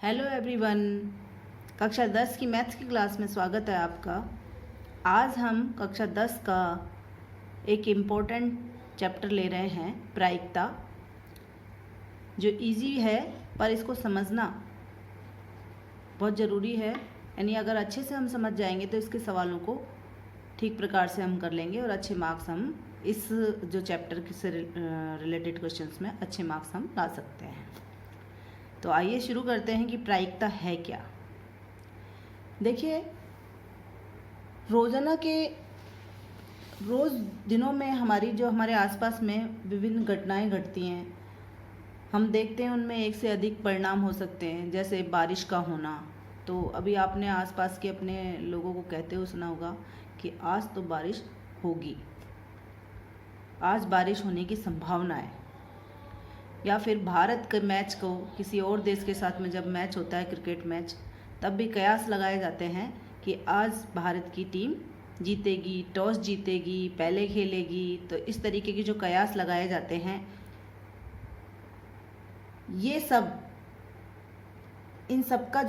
Hello everyone. कक्षा 10 की maths की क्लास में स्वागत है आपका। आज हम कक्षा 10 का एक इम्पोर्टेंट चैप्टर ले रहे हैं, प्रायिकता, जो इजी है पर इसको समझना बहुत ज़रूरी है। यानी अगर अच्छे से हम समझ जाएंगे तो इसके सवालों को ठीक प्रकार से हम कर लेंगे और अच्छे मार्क्स हम इस जो चैप्टर से रिलेटेड क्वेश्चंस में अच्छे मार्क्स हम ला सकते हैं। तो आइए शुरू करते हैं कि प्रायिकता है क्या। देखिए, रोज़ाना के रोज़ दिनों में हमारे आसपास में विभिन्न घटनाएं घटती हैं। हम देखते हैं उनमें एक से अधिक परिणाम हो सकते हैं, जैसे बारिश का होना। तो अभी आपने आसपास के अपने लोगों को कहते हुए सुना होगा कि आज तो बारिश होगी, आज बारिश होने की संभावना है। या फिर भारत के मैच को किसी और देश के साथ में जब मैच होता है, क्रिकेट मैच, तब भी कयास लगाए जाते हैं कि आज भारत की टीम जीतेगी, टॉस जीतेगी, पहले खेलेगी। तो इस तरीके के जो कयास लगाए जाते हैं, ये सब इन सब का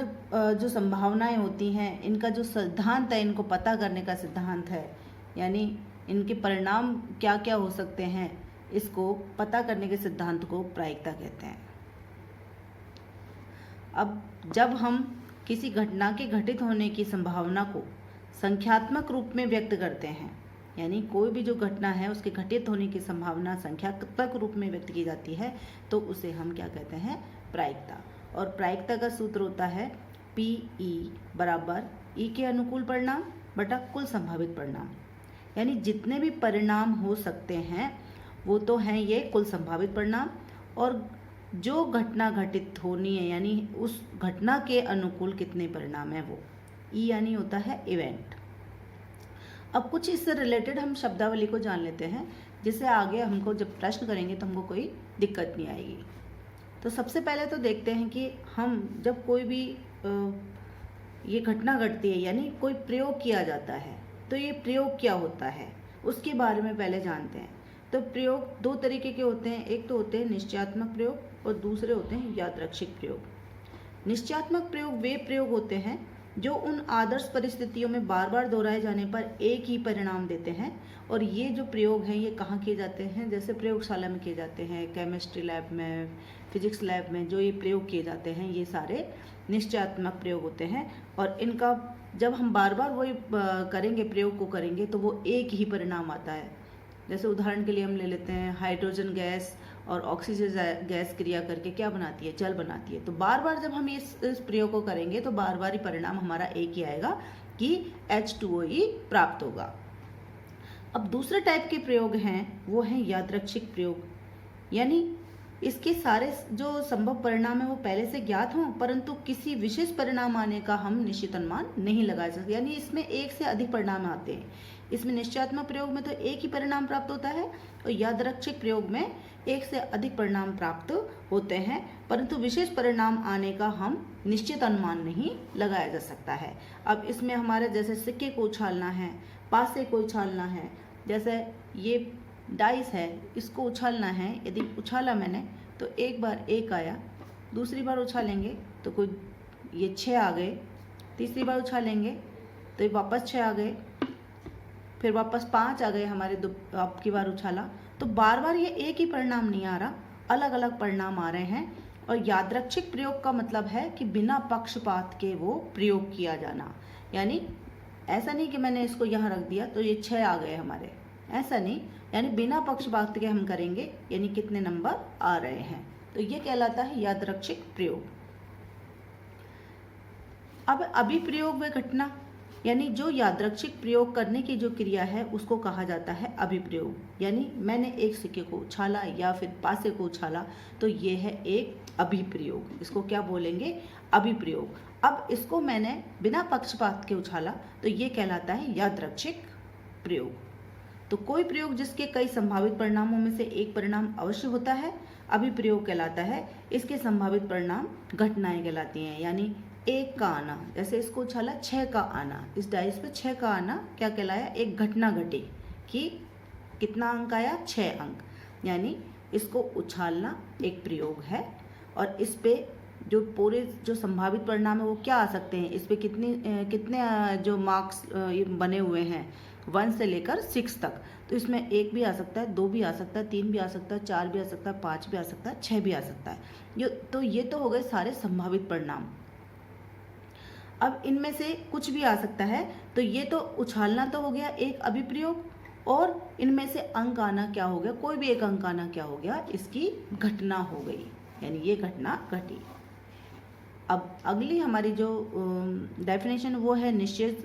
जो संभावनाएं होती हैं, इनका जो सिद्धांत है, इनको पता करने का सिद्धांत है, यानी इनके परिणाम क्या क्या हो सकते हैं, इसको पता करने के सिद्धांत को प्रायिकता कहते हैं। अब जब हम किसी घटना के घटित होने की संभावना को संख्यात्मक रूप में व्यक्त करते हैं, यानी कोई भी जो घटना है उसके घटित होने की संभावना संख्यात्मक रूप में व्यक्त की जाती है, तो उसे हम क्या कहते हैं? प्रायिकता। और प्रायिकता का सूत्र होता है PE बराबर E के अनुकूल परिणाम बटा कुल संभावित परिणाम। यानी जितने भी परिणाम हो सकते हैं वो तो हैं ये कुल संभावित परिणाम, और जो घटना घटित होनी है यानी उस घटना के अनुकूल कितने परिणाम है वो E यानी होता है इवेंट। अब कुछ इससे रिलेटेड हम शब्दावली को जान लेते हैं, जिससे आगे हमको जब प्रश्न करेंगे तो हमको कोई दिक्कत नहीं आएगी। तो सबसे पहले तो देखते हैं कि हम जब कोई भी ये घटना घटती है यानी कोई प्रयोग किया जाता है, तो ये प्रयोग क्या होता है उसके बारे में पहले जानते हैं। तो प्रयोग दो तरीके के होते हैं, एक तो होते हैं निश्चयात्मक प्रयोग और दूसरे होते हैं यादृच्छिक प्रयोग। निश्चयात्मक प्रयोग वे प्रयोग होते हैं जो उन आदर्श परिस्थितियों में बार बार दोहराए जाने पर एक ही परिणाम देते हैं। और ये जो प्रयोग हैं ये कहाँ किए जाते हैं? जैसे प्रयोगशाला में किए जाते हैं, केमिस्ट्री लैब में, फिजिक्स लैब में जो ये प्रयोग किए जाते हैं, ये सारे निश्चयात्मक प्रयोग होते हैं। और इनका जब हम बार बार वही करेंगे, प्रयोग को करेंगे, तो वो एक ही परिणाम आता है। जैसे उदाहरण के लिए हम ले लेते हैं, हाइड्रोजन गैस और ऑक्सीजन गैस क्रिया करके क्या बनाती है? जल बनाती है। तो बार बार जब हम इस प्रयोग को करेंगे तो बार बार ही परिणाम हमारा एक ही आएगा कि H2O प्राप्त होगा। अब दूसरे टाइप के प्रयोग हैं वो हैं यादृच्छिक प्रयोग, यानी इसके सारे जो संभव परिणाम है वो पहले से ज्ञात हों, परंतु किसी विशेष परिणाम आने का हम निश्चित अनुमान नहीं लगा सकते, यानी इसमें एक से अधिक परिणाम आते हैं। इसमें निश्चयात्मक प्रयोग में तो एक ही परिणाम प्राप्त होता है और यादृच्छिक प्रयोग में एक से अधिक परिणाम प्राप्त होते हैं, परंतु विशेष परिणाम आने का हम निश्चित अनुमान नहीं लगाया जा सकता है। अब इसमें हमारे जैसे सिक्के को उछालना है, पासे को उछालना है, जैसे ये डाइस है, इसको उछालना है। यदि उछाला मैंने तो एक बार एक आया, दूसरी बार उछालेंगे तो कोई ये 6 आ गए, तीसरी बार उछालेंगे तो ये वापस 6 आ गए, फिर वापस 5 आ गए हमारे। अब की बार उछाला तो बार बार ये एक ही परिणाम नहीं आ रहा, अलग अलग परिणाम आ रहे हैं। और यादृच्छिक प्रयोग का मतलब है कि बिना पक्षपात के वो प्रयोग किया जाना, यानी ऐसा नहीं कि मैंने इसको यहाँ रख दिया तो ये 6 आ गए हमारे, ऐसा नहीं, यानी बिना पक्षपात के हम करेंगे, यानी कितने नंबर आ रहे हैं, तो ये कहलाता है यादृच्छिक प्रयोग। अब अभिप्रयोग व घटना, यानी जो यादृच्छिक प्रयोग करने की जो क्रिया है उसको कहा जाता है अभिप्रयोग। यानी मैंने एक सिक्के को उछाला या फिर पासे को उछाला तो ये है एक अभिप्रयोग, इसको क्या बोलेंगे? अभिप्रयोग। अब इसको मैंने बिना पक्षपात के उछाला तो ये कहलाता है यादृच्छिक प्रयोग। तो कोई प्रयोग जिसके कई संभावित परिणामों में से एक परिणाम अवश्य होता है, अभिप्रयोग कहलाता है। इसके संभावित परिणाम घटनाएं कहलाती हैं, यानी 1 का आना, जैसे इसको उछाला 6 का आना, इस डाइस पे 6 का आना क्या कहलाया? एक घटना घटी कि कितना अंक आया? 6 अंक, यानी इसको उछालना एक प्रयोग है। और इस पे जो पूरे जो संभावित परिणाम है वो क्या आ सकते हैं, इस पे कितने जो मार्क्स ये बने हुए हैं 1 से लेकर 6 तक। तो इसमें 1 भी आ सकता है, 2 भी आ सकता है, 3 भी आ सकता है, 4 भी आ सकता है, 5 भी आ सकता है, 6 भी आ सकता है। ये तो हो गए सारे संभावित परिणाम। अब इनमें से कुछ भी आ सकता है, तो ये तो उछालना तो हो गया एक अभिप्रयोग, और इनमें से अंक आना क्या हो गया, कोई भी एक अंक आना क्या हो गया, इसकी घटना हो गई, यानी ये घटना घटी। अब अगली हमारी जो डेफिनेशन वो है निश्चित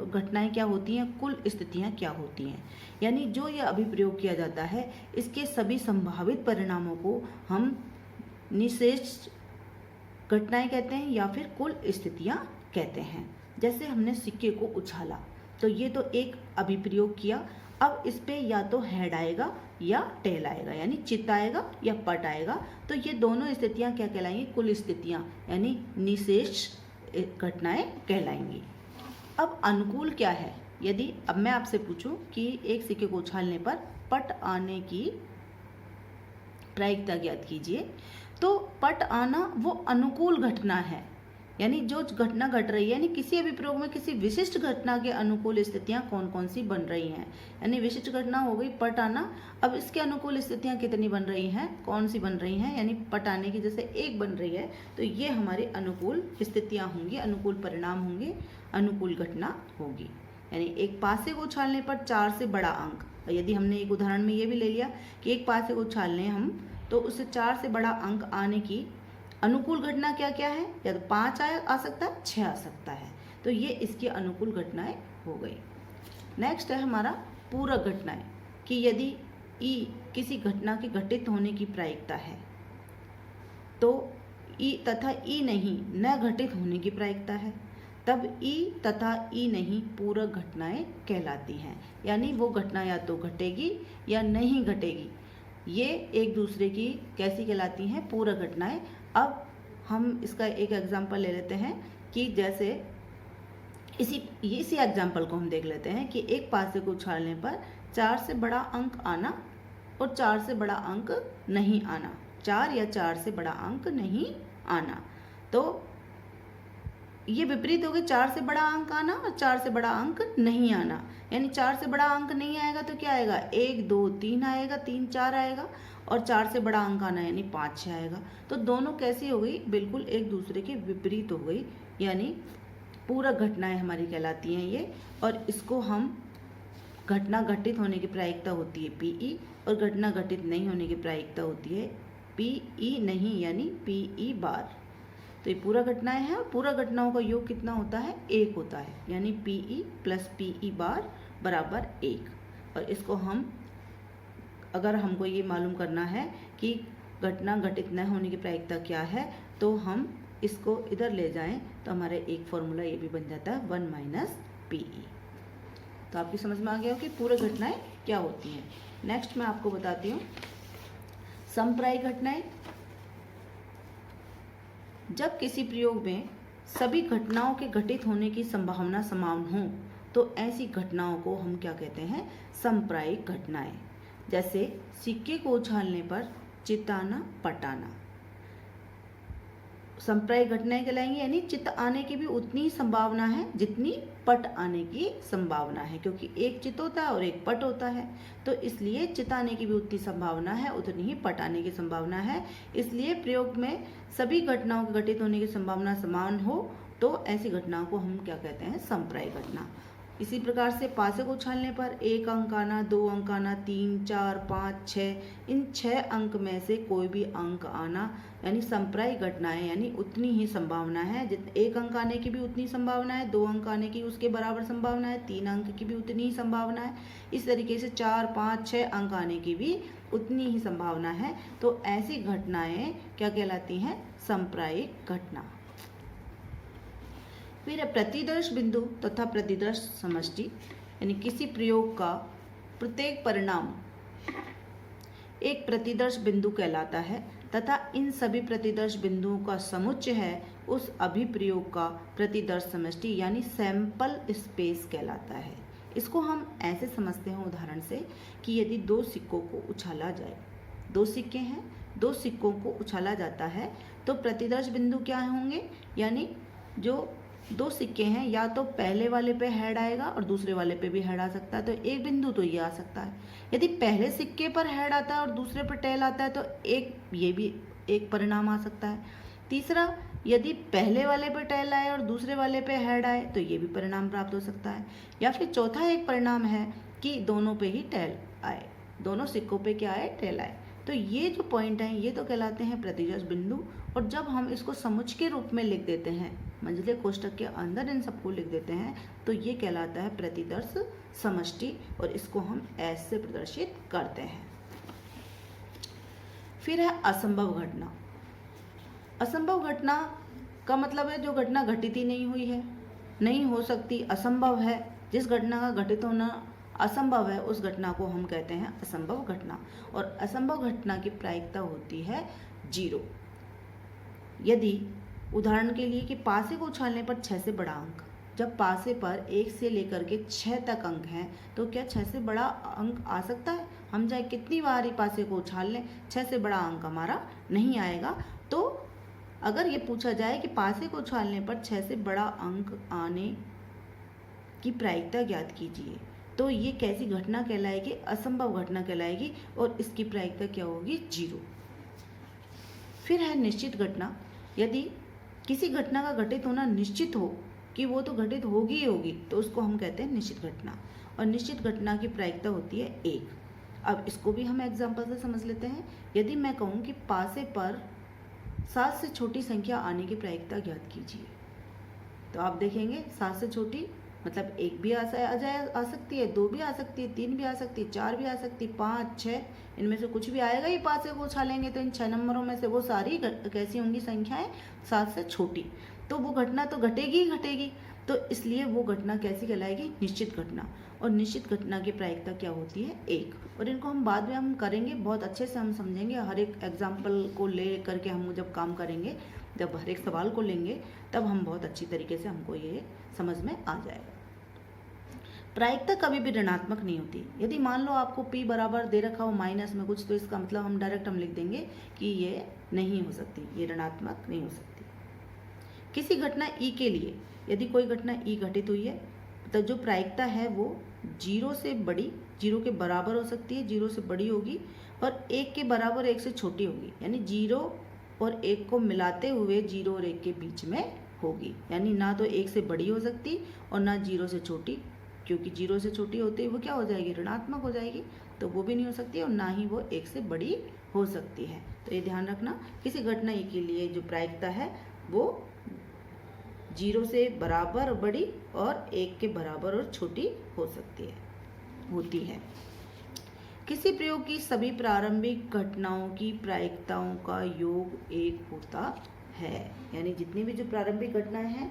घटनाएं क्या होती हैं, कुल स्थितियां क्या होती हैं। यानी जो ये अभिप्रयोग किया जाता है इसके सभी संभावित परिणामों को हम निशेष घटनाएं कहते हैं या फिर कुल स्थितियां कहते हैं। जैसे हमने सिक्के को उछाला, तो ये तो एक अभिप्रयोग किया। अब इस पे या तो हेड आएगा या टेल आएगा, यानी चित्त आएगा या पट आएगा। तो ये दोनों स्थितियां क्या कहलाएंगी, कुल स्थितियां, यानी निशेष घटनाएं कहलाएंगी। अब अनुकूल क्या है, यदि अब मैं आपसे पूछूं कि एक सिक्के को उछालने पर पट आने की प्रायिकता ज्ञात कीजिए, तो पट आना वो अनुकूल घटना है, यानी जो घटना घट रही है, यानी किसी अभिप्रयोग में किसी विशिष्ट घटना के अनुकूल स्थितियां कौन कौन सी बन रही हैं। यानी विशिष्ट घटना हो गई पट आना, अब इसके अनुकूल स्थितियां कितनी बन रही हैं, कौन सी बन रही हैं, यानी पट आने की जैसे 1 बन रही है, तो ये हमारी अनुकूल स्थितियां होंगी, अनुकूल परिणाम होंगे, अनुकूल घटना होगी। यानी एक पासे को उछालने पर 4 से बड़ा अंक, यदि हमने एक उदाहरण में ये भी ले लिया कि एक पासे को उछालने हम, तो उससे 4 से बड़ा अंक आने की अनुकूल घटना क्या क्या है, या तो 5 आ सकता है, 6 आ सकता है, तो ये इसकी अनुकूल घटनाएं हो गई। नेक्स्ट है हमारा पूरक घटनाएं, कि यदि ई किसी घटना के घटित होने की प्रायिकता है, तो ई तथा ई नहीं न घटित होने की प्रायिकता है, तब ई तथा ई नहीं पूरक घटनाएं कहलाती हैं। यानी वो घटना या तो घटेगी या नहीं घटेगी, ये एक दूसरे की कैसी कहलाती हैं, पूरक घटनाएं। अब हम इसका एक एग्जाम्पल ले लेते हैं कि जैसे इसी एग्जाम्पल को हम देख लेते हैं कि एक पासे को उछालने पर 4 से बड़ा अंक आना और 4 से बड़ा अंक नहीं आना, 4 या 4 से बड़ा अंक नहीं आना, तो ये विपरीत हो गए, 4 से बड़ा अंक आना और 4 से बड़ा अंक नहीं आना। यानी 4 से बड़ा अंक नहीं आएगा तो क्या आएगा, 1 2 3 आएगा, 3 4 आएगा, और 4 से बड़ा अंक आना यानी 5 6 आएगा। तो दोनों कैसी हो गई, बिल्कुल एक दूसरे के विपरीत हो गई, यानी पूरक घटनाएं हमारी कहलाती हैं ये। और इसको हम घटना घटित होने की प्रायिकता होती है पीई, और घटना घटित नहीं होने की प्रायिकता होती है पीई नहीं, यानी पीई बार। तो ये पूरा घटनाएं हैं, और पूरा घटनाओं का योग कितना होता है, 1 होता है, यानी पीई प्लस पीई बार बराबर 1। और इसको हम अगर हमको ये मालूम करना है कि घटना घटित न होने की प्रायिकता क्या है, तो हम इसको इधर ले जाएं तो हमारे एक फॉर्मूला ये भी बन जाता है 1 माइनस पीई। तो आपकी समझ में आ गया हो कि पूरे घटनाएं क्या होती हैं। नेक्स्ट मैं आपको बताती हूँ समप्रायिक घटनाएं। जब किसी प्रयोग में सभी घटनाओं के घटित होने की संभावना समान हो, तो ऐसी घटनाओं को हम क्या कहते हैं, समप्रायिक घटनाएं। जैसे सिक्के को उछालने पर चित्त आना, पट आना समप्रायिक घटनाएं कहलाएंगी, यानी चित्त आने की भी उतनी संभावना है जितनी पट आने की संभावना है, क्योंकि एक चित्त होता है और एक पट होता है, तो इसलिए चित्त आने की भी उतनी संभावना है, उतनी ही पट आने की संभावना है। इसलिए प्रयोग में सभी घटनाओं के घटित होने की संभावना समान हो, तो ऐसी घटनाओं को हम क्या कहते हैं, समप्रायिक घटना। इसी प्रकार से पासे को उछालने पर 1 अंक आना, 2 अंक आना, 3 4 5 6, इन 6 अंक में से कोई भी अंक आना, यानी समप्रायिक घटनाएं, यानी उतनी ही संभावना है। 1 अंक आने की भी उतनी संभावना है, 2 अंक आने की उसके बराबर संभावना है, 3 अंक की भी उतनी ही संभावना है, इस तरीके से 4 5 6 अंक आने की भी उतनी ही संभावना है। तो ऐसी घटनाएं क्या कहलाती हैं, समप्रायिक घटना। फिर प्रतिदर्श बिंदु तथा प्रतिदर्श समष्टि, यानी किसी प्रयोग का प्रत्येक परिणाम एक प्रतिदर्श बिंदु कहलाता है, तथा इन सभी प्रतिदर्श बिंदुओं का समुच्चय है उस अभिप्रयोग का प्रतिदर्श समष्टि, यानी सैंपल स्पेस कहलाता है। इसको हम ऐसे समझते हैं उदाहरण से कि यदि 2 सिक्कों को उछाला जाए, 2 सिक्के हैं, दो सिक्कों को उछाला जाता है तो प्रतिदर्श बिंदु क्या होंगे, यानी जो दो सिक्के हैं या तो पहले वाले पे हेड आएगा और दूसरे वाले पे भी हेड आ सकता है, तो एक बिंदु तो ये आ सकता है। यदि पहले सिक्के पर हेड आता है और दूसरे पर टेल आता है तो ये भी एक परिणाम आ सकता है। तीसरा, यदि पहले वाले पे टेल आए और दूसरे वाले पे हेड आए तो ये भी परिणाम प्राप्त हो सकता है। या फिर चौथा एक परिणाम है कि दोनों पे ही टेल आए, दोनों सिक्कों पे क्या आए, टेल आए। तो ये जो पॉइंट हैं ये तो कहलाते हैं प्रतिदर्श बिंदु। और जब हम इसको समुच्चय के रूप में लिख देते हैं, मंझले कोष्ठक के अंदर इन सबको लिख देते हैं, तो ये कहलाता है प्रतिदर्श समष्टि और इसको हम एस से प्रदर्शित करते हैं। फिर है असंभव घटना। असंभव घटना का मतलब है जो घटना घटित ही नहीं हुई है, नहीं हो सकती, असंभव है। जिस घटना का घटित होना असंभव है उस घटना को हम कहते हैं असंभव घटना। और असंभव घटना की प्रायिकता होती है 0। यदि उदाहरण के लिए कि पासे को उछालने पर 6 से बड़ा अंक, जब पासे पर 1 से लेकर के 6 तक अंक हैं तो क्या 6 से बड़ा अंक आ सकता है? हम चाहे कितनी बार ही पासे को उछाल लें, 6 से बड़ा अंक हमारा नहीं आएगा। तो अगर ये पूछा जाए कि पासे को उछालने पर 6 से बड़ा अंक आने की प्रायिकता ज्ञात कीजिए, तो ये कैसी घटना कहलाएगी? असंभव घटना कहलाएगी और इसकी प्रायिकता क्या होगी? 0। फिर है निश्चित घटना। यदि किसी घटना का घटित होना निश्चित हो कि वो तो घटित होगी ही होगी तो उसको हम कहते हैं निश्चित घटना। और निश्चित घटना की प्रायिकता होती है 1। अब इसको भी हम एग्जाम्पल से समझ लेते हैं। यदि मैं कहूँ कि पासे पर 7 से छोटी संख्या आने की प्रायिकता ज्ञात कीजिए, तो आप देखेंगे 7 से छोटी मतलब 1 भी आ सकती है, 2 भी आ सकती है, 3 भी आ सकती है, 4 भी आ सकती है, 5, 6, इनमें से कुछ भी आएगा ही। पासे को उछालेंगे तो इन 6 नंबरों में से वो सारी कैसी होंगी संख्याएं? 7 से छोटी। तो वो घटना तो घटेगी ही घटेगी, तो इसलिए वो घटना कैसी कहलाएगी? निश्चित घटना। और निश्चित घटना की प्रायिकता क्या होती है? 1। और इनको हम बाद में हम करेंगे, बहुत अच्छे से हम समझेंगे। हर एक एग्जाम्पल को ले करके हम जब काम करेंगे, जब हर एक सवाल को लेंगे, तब हम बहुत अच्छी तरीके से हमको ये समझ में आ जाएगा। प्रायिकता कभी भी ऋणात्मक नहीं होती। यदि मान लो आपको P बराबर दे रखा हो माइनस में कुछ, तो इसका मतलब हम डायरेक्ट लिख देंगे कि ये नहीं हो सकती, ये ऋणात्मक नहीं हो सकती। किसी घटना E के लिए यदि कोई घटना E घटित हुई है तो जो प्रायिकता है वो 0 से बड़ी, 0 के बराबर हो सकती है, 0 से बड़ी होगी और 1 के बराबर 1 से छोटी होगी। यानी 0 और 1 को मिलाते हुए 0 और 1 के बीच में होगी। यानी ना तो 1 से बड़ी हो सकती और ना 0 से छोटी, क्योंकि 0 से छोटी होते ही वो क्या हो जाएगी? ऋणात्मक हो जाएगी। तो वो भी नहीं हो सकती और ना ही वो 1 से बड़ी हो सकती है। तो ये ध्यान रखना, किसी घटना E के लिए जो प्रायिकता है वो 0 से बराबर बड़ी और 1 के बराबर और छोटी हो सकती है, होती है। किसी प्रयोग की सभी प्रारंभिक घटनाओं की प्रायिकताओं का योग 1 होता है। यानी जितनी भी जो प्रारंभिक घटनाएं हैं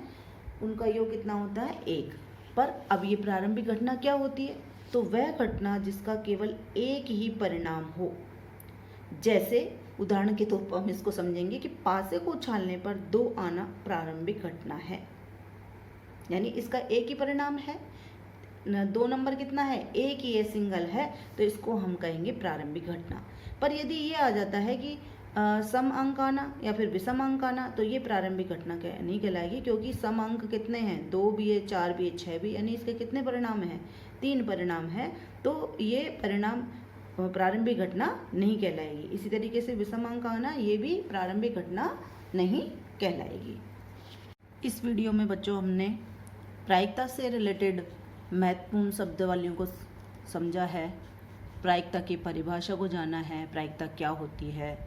उनका योग कितना होता है? 1। पर अब ये प्रारंभिक घटना क्या होती है? तो वह घटना जिसका केवल एक ही परिणाम हो। जैसे उदाहरण के तौर पर हम इसको समझेंगे कि पासे को उछालने पर 2 आना प्रारंभिक घटना है, यानी इसका एक ही परिणाम है। 2 नंबर कितना है? एक ही है, सिंगल है, तो इसको हम कहेंगे प्रारंभिक घटना। पर यदि ये आ जाता है कि सम अंक आना या फिर विषम अंक आना, तो ये प्रारंभिक घटना नहीं कहलाएगी, क्योंकि सम अंक कितने हैं? 2 भी है, 4 भी है, 6 भी, यानी इसके कितने परिणाम हैं? 3 परिणाम है। तो ये परिणाम प्रारंभिक घटना नहीं कहलाएगी। इसी तरीके से विषम अंक आना ये भी प्रारंभिक घटना नहीं कहलाएगी। इस वीडियो में बच्चों हमने प्रायिकता से रिलेटेड महत्वपूर्ण शब्दावलियों को समझा है, प्रायिकता की परिभाषा को जाना है, प्रायिकता क्या होती है,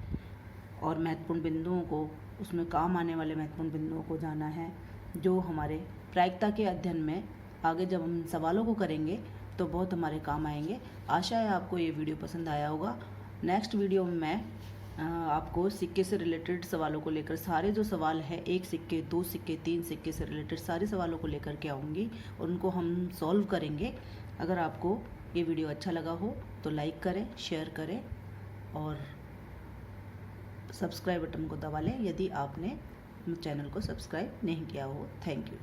और महत्वपूर्ण बिंदुओं को, उसमें काम आने वाले महत्वपूर्ण बिंदुओं को जाना है, जो हमारे प्रायिकता के अध्ययन में आगे जब हम सवालों को करेंगे तो बहुत हमारे काम आएंगे। आशा है आपको ये वीडियो पसंद आया होगा। नेक्स्ट वीडियो में मैं आपको सिक्के से रिलेटेड सवालों को लेकर, सारे जो सवाल है 1 सिक्के, 2 सिक्के, 3 सिक्के से रिलेटेड सारे सवालों को लेकर के आऊँगी और उनको हम सॉल्व करेंगे। अगर आपको ये वीडियो अच्छा लगा हो तो लाइक करें, शेयर करें और सब्सक्राइब बटन को दबा लें यदि आपने चैनल को सब्सक्राइब नहीं किया हो। Thank you.